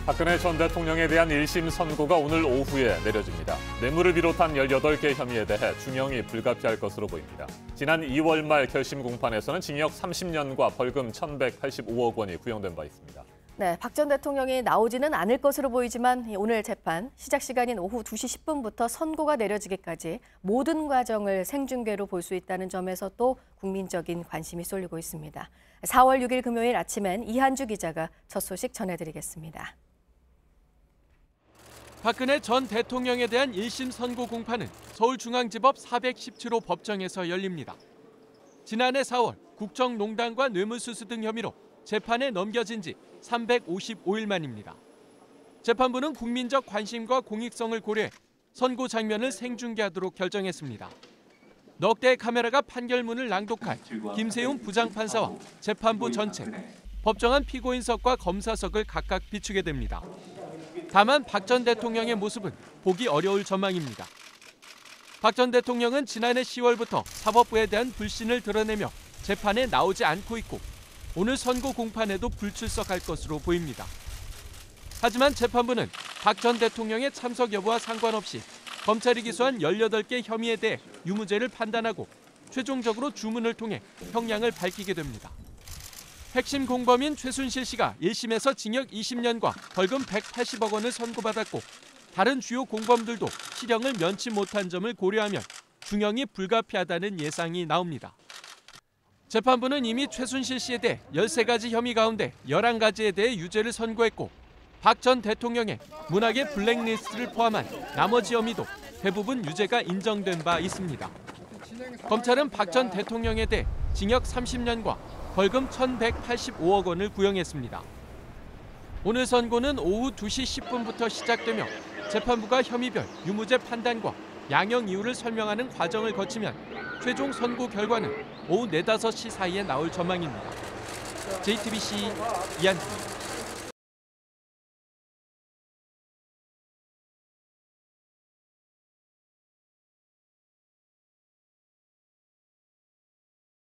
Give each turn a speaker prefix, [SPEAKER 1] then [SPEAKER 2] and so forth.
[SPEAKER 1] 박근혜 전 대통령에 대한 1심 선고가 오늘 오후에 내려집니다. 뇌물을 비롯한 18개 혐의에 대해 중형이 불가피할 것으로 보입니다. 지난 2월 말 결심 공판에서는 징역 30년과 벌금 1,185억 원이 구형된 바 있습니다.
[SPEAKER 2] 네, 박 전 대통령이 나오지는 않을 것으로 보이지만 오늘 재판 시작 시간인 오후 2시 10분부터 선고가 내려지기까지 모든 과정을 생중계로 볼 수 있다는 점에서 또 국민적인 관심이 쏠리고 있습니다. 4월 6일 금요일 아침엔 이한주 기자가 첫 소식 전해드리겠습니다.
[SPEAKER 3] 박근혜 전 대통령에 대한 1심 선고 공판은 서울중앙지법 417호 법정에서 열립니다. 지난해 4월 국정농단과 뇌물수수 등 혐의로 재판에 넘겨진 지 355일 만입니다. 재판부는 국민적 관심과 공익성을 고려해 선고 장면을 생중계하도록 결정했습니다. 넉 대의 카메라가 판결문을 낭독할 김세용 부장판사와 재판부 전체, 법정안 피고인석과 검사석을 각각 비추게 됩니다. 다만 박 전 대통령의 모습은 보기 어려울 전망입니다. 박 전 대통령은 지난해 10월부터 사법부에 대한 불신을 드러내며 재판에 나오지 않고 있고 오늘 선고 공판에도 불출석할 것으로 보입니다. 하지만 재판부는 박 전 대통령의 참석 여부와 상관없이 검찰이 기소한 18개 혐의에 대해 유무죄를 판단하고 최종적으로 주문을 통해 형량을 밝히게 됩니다. 핵심 공범인 최순실 씨가 1심에서 징역 20년과 벌금 180억 원을 선고받았고 다른 주요 공범들도 실형을 면치 못한 점을 고려하면 중형이 불가피하다는 예상이 나옵니다. 재판부는 이미 최순실 씨에 대해 13가지 혐의 가운데 11가지에 대해 유죄를 선고했고 박 전 대통령의 문학의 블랙리스트를 포함한 나머지 혐의도 대부분 유죄가 인정된 바 있습니다. 검찰은 박 전 대통령에 대해 징역 30년과 벌금 1,185억 원을 구형했습니다. 오늘 선고는 오후 2시 10분부터 시작되며 재판부가 혐의별 유무죄 판단과 양형 이유를 설명하는 과정을 거치면 최종 선고 결과는 오후 4, 5시 사이에 나올 전망입니다. JTBC 이한주입니다.